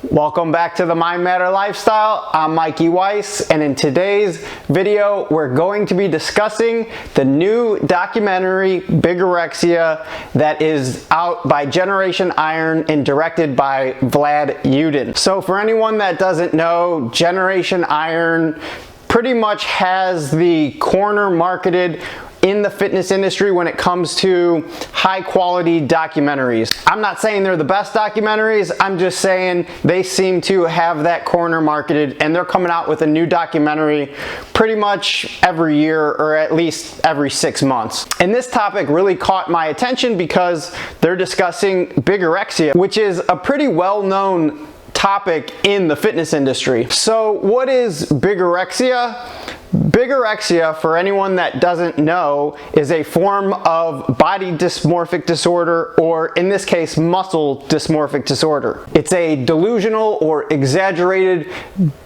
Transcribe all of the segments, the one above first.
Welcome back to the Mind Matter Lifestyle. I'm Mikey Weiss, and in today's video, we're going to be discussing the new documentary, Bigorexia, that is out by Generation Iron and directed by Vlad Yudin. So for anyone that doesn't know, Generation Iron pretty much has the corner marketed in the fitness industry when it comes to high quality documentaries. I'm not saying they're the best documentaries, I'm just saying they seem to have that corner marketed, and they're coming out with a new documentary pretty much every year, or at least every 6 months. And this topic really caught my attention because they're discussing bigorexia, which is a pretty well-known topic in the fitness industry. So what is bigorexia? Bigorexia, for anyone that doesn't know, is a form of body dysmorphic disorder, or in this case, muscle dysmorphic disorder. It's a delusional or exaggerated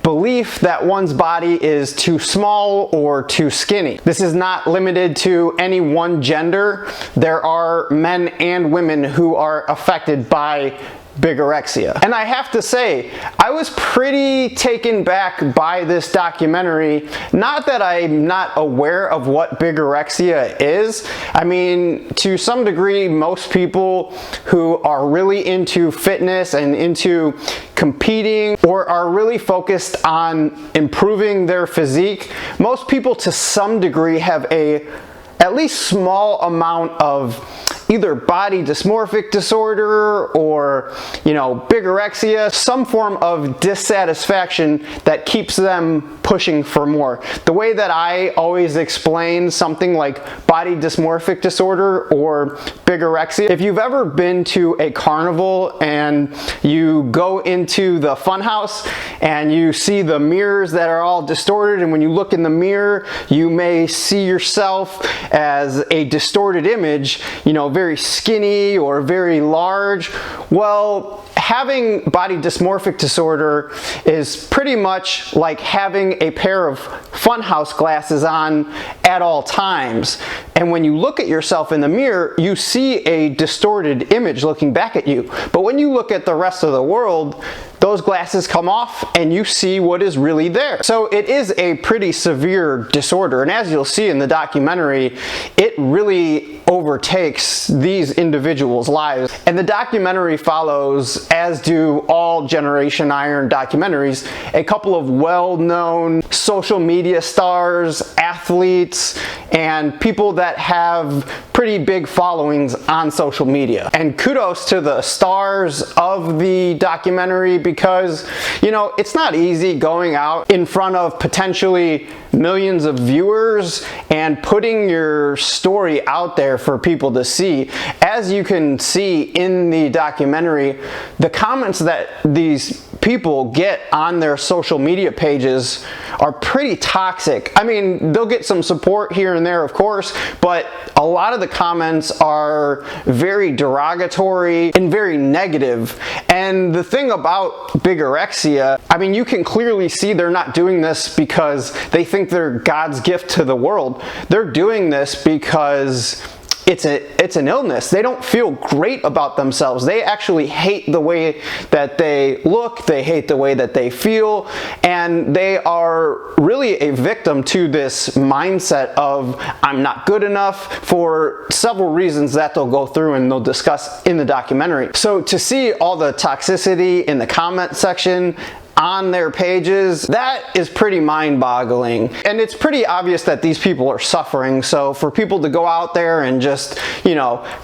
belief that one's body is too small or too skinny. This is not limited to any one gender. There are men and women who are affected by bigorexia. And I have to say, I was pretty taken back by this documentary. Not that I'm not aware of what bigorexia is. I mean, to some degree, most people who are really into fitness and into competing or are really focused on improving their physique, most people to some degree have at least small amount of either body dysmorphic disorder or, bigorexia, some form of dissatisfaction that keeps them pushing for more. The way that I always explain something like body dysmorphic disorder or bigorexia, if you've ever been to a carnival and you go into the funhouse and you see the mirrors that are all distorted, and when you look in the mirror, you may see yourself as a distorted image, very skinny or very large. Well, having body dysmorphic disorder is pretty much like having a pair of funhouse glasses on at all times. And when you look at yourself in the mirror, you see a distorted image looking back at you. But when you look at the rest of the world, those glasses come off and you see what is really there. So it is a pretty severe disorder. And as you'll see in the documentary, it really overtakes these individuals' lives. And the documentary follows, as do all Generation Iron documentaries, a couple of well-known social media stars, athletes, and people that have pretty big followings on social media. And kudos to the stars of the documentary, because it's not easy going out in front of potentially millions of viewers and putting your story out there for people to see. As you can see in the documentary, the comments that these people get on their social media pages are pretty toxic. I mean, they'll get some support here and there, of course, but a lot of the comments are very derogatory and very negative. And the thing about bigorexia, I mean, you can clearly see they're not doing this because they think they're God's gift to the world. They're doing this because it's an illness. They don't feel great about themselves. They actually hate the way that they look, they hate the way that they feel, and they are really a victim to this mindset of I'm not good enough, for several reasons that they'll go through and they'll discuss in the documentary. So to see all the toxicity in the comment section on their pages, that is pretty mind-boggling. And it's pretty obvious that these people are suffering. So for people to go out there and just,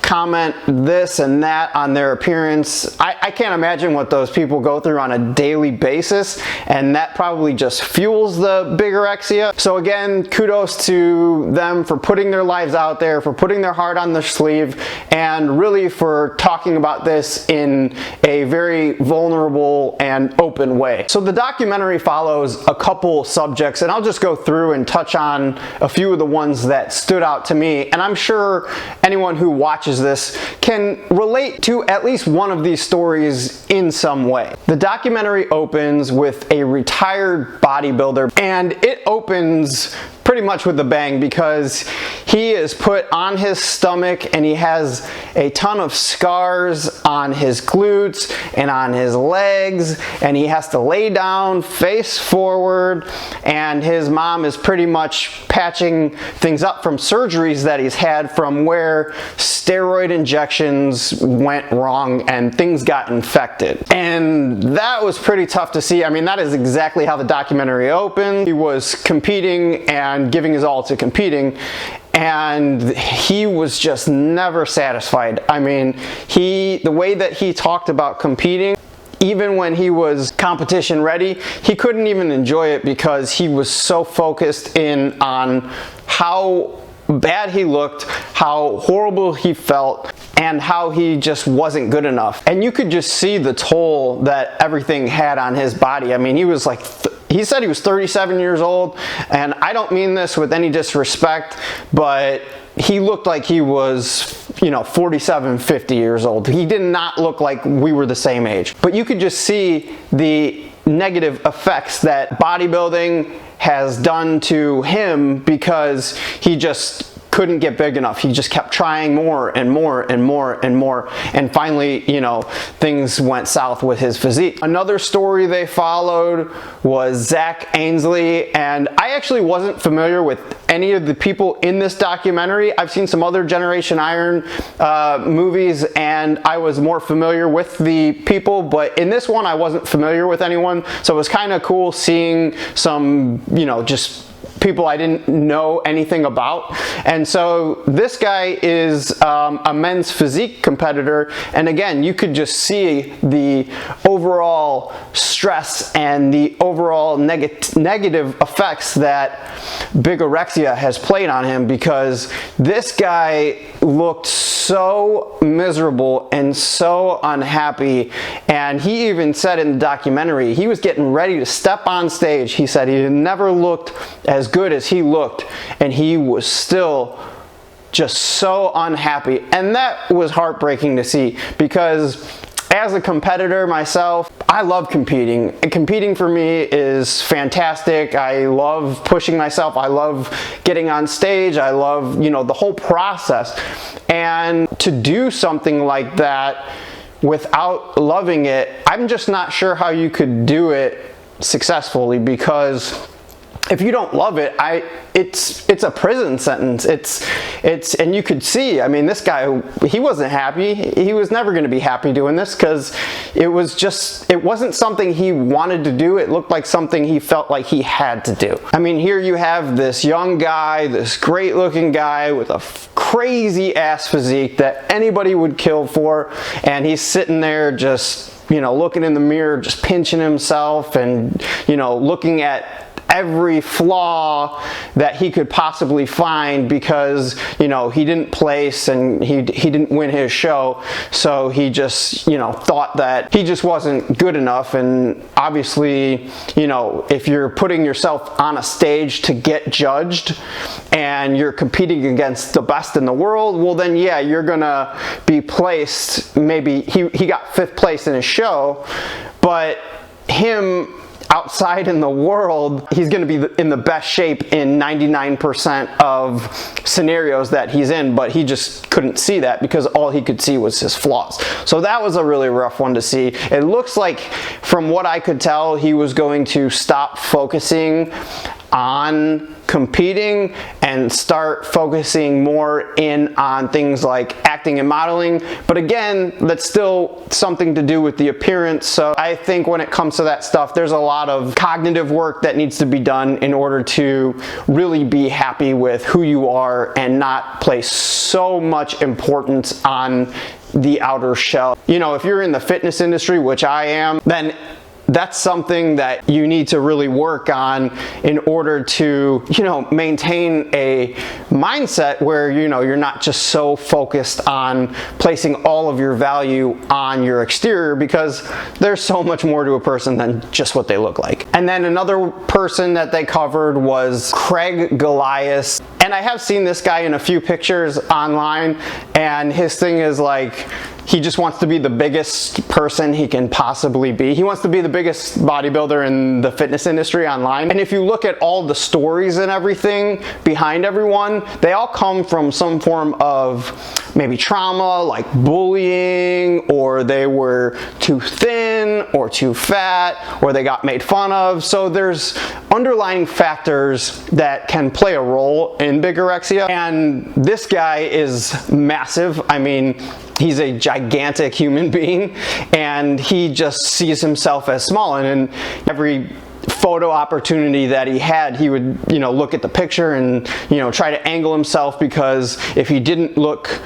comment this and that on their appearance, I can't imagine what those people go through on a daily basis. And that probably just fuels the bigorexia. So again, kudos to them for putting their lives out there, for putting their heart on their sleeve, and really for talking about this in a very vulnerable and open way. So the documentary follows a couple subjects, and I'll just go through and touch on a few of the ones that stood out to me, and I'm sure anyone who watches this can relate to at least one of these stories in some way. The documentary opens with a retired bodybuilder, and it opens pretty much with a bang, because he is put on his stomach and he has a ton of scars on his glutes and on his legs, and he has to lay down face forward, and his mom is pretty much patching things up from surgeries that he's had from where steroid injections went wrong and things got infected. And that was pretty tough to see. I mean, that is exactly how the documentary opened. He was competing and giving his all to competing, and he was just never satisfied. I mean, the way that he talked about competing, even when he was competition ready, he couldn't even enjoy it because he was so focused in on how bad he looked, how horrible he felt, and how he just wasn't good enough. And you could just see the toll that everything had on his body. I mean, he was like, he said he was 37 years old, and I don't mean this with any disrespect, but he looked like he was, 47, 50 years old. He did not look like we were the same age. But you could just see the negative effects that bodybuilding has done to him because he just couldn't get big enough. He just kept trying more and more and more and more, and finally, things went south with his physique. Another story they followed was Zach Ainsley, and I actually wasn't familiar with any of the people in this documentary. I've seen some other Generation Iron movies, and I was more familiar with the people, but in this one I wasn't familiar with anyone, so it was kind of cool seeing some, just people I didn't know anything about. And so this guy is a men's physique competitor, and again, you could just see the overall stress and the overall negative effects that bigorexia has played on him, because this guy looked so miserable and so unhappy. And he even said in the documentary he was getting ready to step on stage. He said he never looked as good as he looked, and he was still just so unhappy. And that was heartbreaking to see, because as a competitor myself, I love competing. Competing for me is fantastic. I love pushing myself. I love getting on stage. I love, the whole process. And to do something like that without loving it, I'm just not sure how you could do it successfully, because if you don't love it, it's a prison sentence. And you could see, I mean, this guy, he wasn't happy. He was never going to be happy doing this, because it wasn't something he wanted to do. It looked like something he felt like he had to do. I mean, here you have this young guy, this great looking guy with a crazy ass physique that anybody would kill for, and he's sitting there just, looking in the mirror, just pinching himself and, looking at every flaw that he could possibly find, because he didn't place and he didn't win his show, so he just thought that he just wasn't good enough. And obviously, if you're putting yourself on a stage to get judged and you're competing against the best in the world, well then yeah, you're gonna be placed. Maybe he got 5th place in his show, but him outside in the world, he's going to be in the best shape in 99% of scenarios that he's in, but he just couldn't see that because all he could see was his flaws. So that was a really rough one to see. It looks like, from what I could tell, he was going to stop focusing on competing and start focusing more in on things like acting and modeling. But again, that's still something to do with the appearance. So I think when it comes to that stuff, there's a lot of cognitive work that needs to be done in order to really be happy with who you are and not place so much importance on the outer shell. If you're in the fitness industry, which I am, then that's something that you need to really work on in order to, maintain a mindset where, you're not just so focused on placing all of your value on your exterior, because there's so much more to a person than just what they look like. And then another person that they covered was Craig Goliath. And I have seen this guy in a few pictures online, and his thing is like, he just wants to be the biggest person he can possibly be. He wants to be the biggest bodybuilder in the fitness industry online. And if you look at all the stories and everything behind everyone, they all come from some form of maybe trauma, like bullying, or they were too thin or too fat, or they got made fun of. So there's underlying factors that can play a role in bigorexia. And this guy is massive. I mean, he's a gigantic human being, and he just sees himself as small. And in every photo opportunity that he had, he would, look at the picture and, try to angle himself, because if he didn't look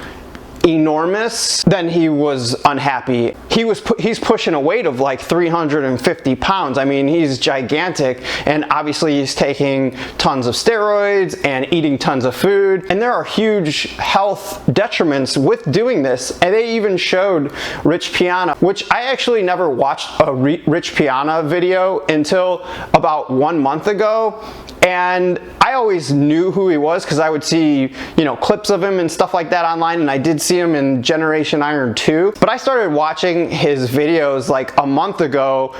enormous, then he was unhappy. He's pushing a weight of like 350 pounds. I mean, he's gigantic, and obviously he's taking tons of steroids and eating tons of food, and there are huge health detriments with doing this. And they even showed Rich Piana, which I actually never watched a Rich Piana video until about 1 month ago. And I always knew who he was because I would see, clips of him and stuff like that online, and I did see him in Generation Iron 2. But I started watching his videos like a month ago,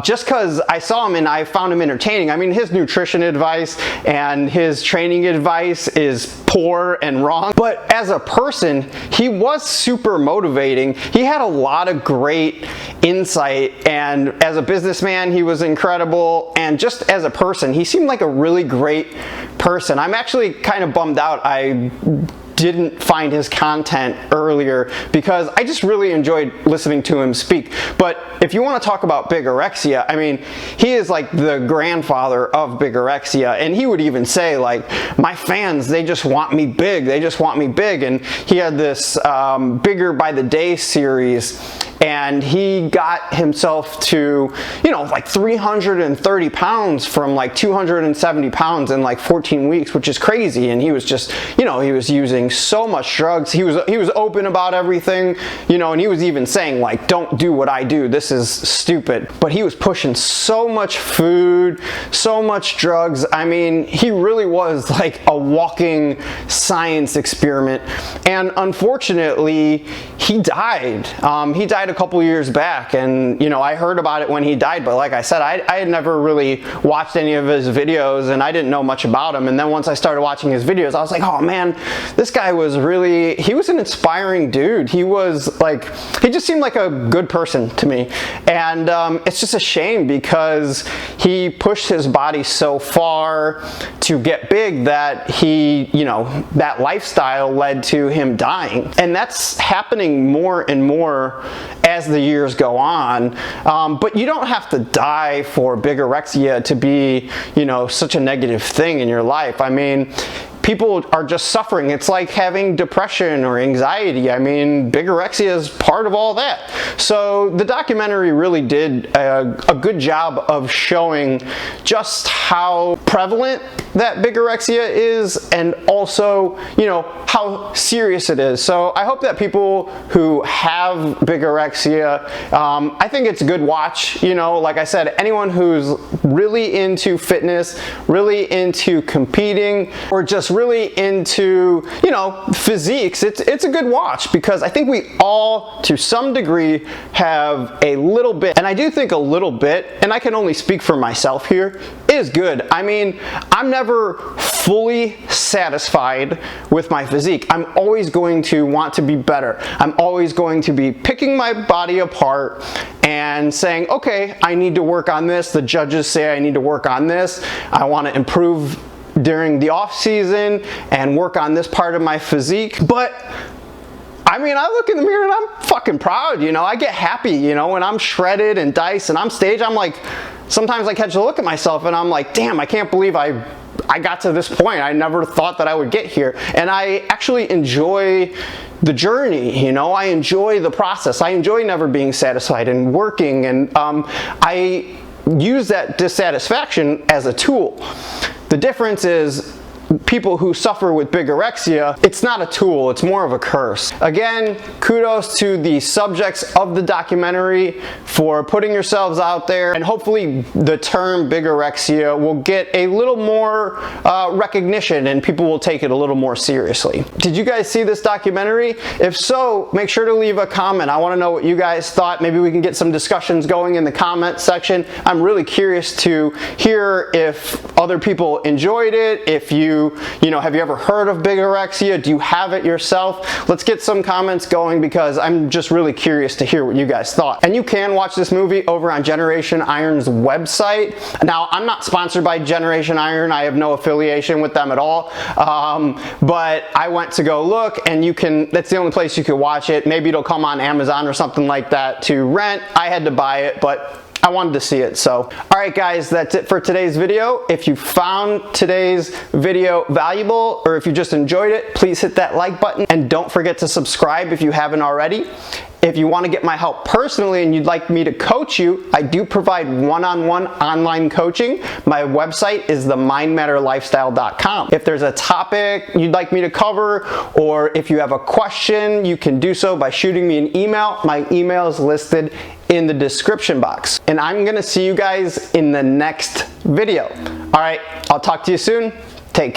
just because I saw him and I found him entertaining. I mean, his nutrition advice and his training advice is poor and wrong, but as a person, he was super motivating. He had a lot of great insight, and as a businessman, he was incredible, and just as a person, he seemed like a really great person. I'm actually kind of bummed out I didn't find his content earlier, because I just really enjoyed listening to him speak. But if you want to talk about bigorexia, I mean, he is like the grandfather of bigorexia, and he would even say, like, my fans, they just want me big, they just want me big. And he had this Bigger by the Day series, and he got himself to, like 330 pounds from like 270 pounds in like 14 weeks, which is crazy. And he was just, he was using so much drugs. He was open about everything, and he was even saying, like, don't do what I do, this is stupid. But he was pushing so much food, so much drugs. I mean, he really was like a walking science experiment. And unfortunately, he died. He died a couple years back, and I heard about it when he died, but like I said, I had never really watched any of his videos, and I didn't know much about him. And then once I started watching his videos, I was like, oh man, this guy was he was an inspiring dude. He just seemed like a good person to me. And it's just a shame, because he pushed his body so far to get big that that lifestyle led to him dying. And that's happening more and more as the years go on. But you don't have to die for bigorexia to be, such a negative thing in your life. I mean, people are just suffering. It's like having depression or anxiety. I mean, bigorexia is part of all that. So the documentary really did a good job of showing just how prevalent that bigorexia is, and also, how serious it is. So I hope that people who have bigorexia, I think it's a good watch. Like I said, anyone who's really into fitness, really into competing, or just really into, physiques, it's a good watch, because I think we all, to some degree, have a little bit, and I do think a little bit, and I can only speak for myself here, is good. I mean, I'm never fully satisfied with my physique. I'm always going to want to be better. I'm always going to be picking my body apart and saying, okay, I need to work on this. The judges say I need to work on this. I want to improve during the off season and work on this part of my physique. But I mean, I look in the mirror and I'm fucking proud, I get happy, when I'm shredded and diced and I'm staged. I'm like, sometimes I catch a look at myself and I'm like, damn, I can't believe I got to this point. I never thought that I would get here. And I actually enjoy the journey, I enjoy the process. I enjoy never being satisfied and working, and I use that dissatisfaction as a tool. The difference is, people who suffer with bigorexia, it's not a tool, it's more of a curse. Again, kudos to the subjects of the documentary for putting yourselves out there, and hopefully the term bigorexia will get a little more recognition and people will take it a little more seriously. Did you guys see this documentary? If so, make sure to leave a comment. I want to know what you guys thought. Maybe we can get some discussions going in the comment section. I'm really curious to hear if other people enjoyed it, if have you ever heard of bigorexia? Do you have it yourself? Let's get some comments going because I'm just really curious to hear what you guys thought. And you can watch this movie over on Generation Iron's website. Now, I'm not sponsored by Generation Iron. I have no affiliation with them at all. But I went to go look, and that's the only place you could watch it. Maybe it'll come on Amazon or something like that to rent. I had to buy it, but I wanted to see it. So, all right guys, that's it for today's video. If you found today's video valuable, or if you just enjoyed it, please hit that like button and don't forget to subscribe if you haven't already. If you want to get my help personally and you'd like me to coach you, I do provide one-on-one online coaching. My website is themindmatterlifestyle.com. If there's a topic you'd like me to cover, or if you have a question, you can do so by shooting me an email. My email is listed in the description box. And I'm gonna see you guys in the next video. All right, I'll talk to you soon. Take care.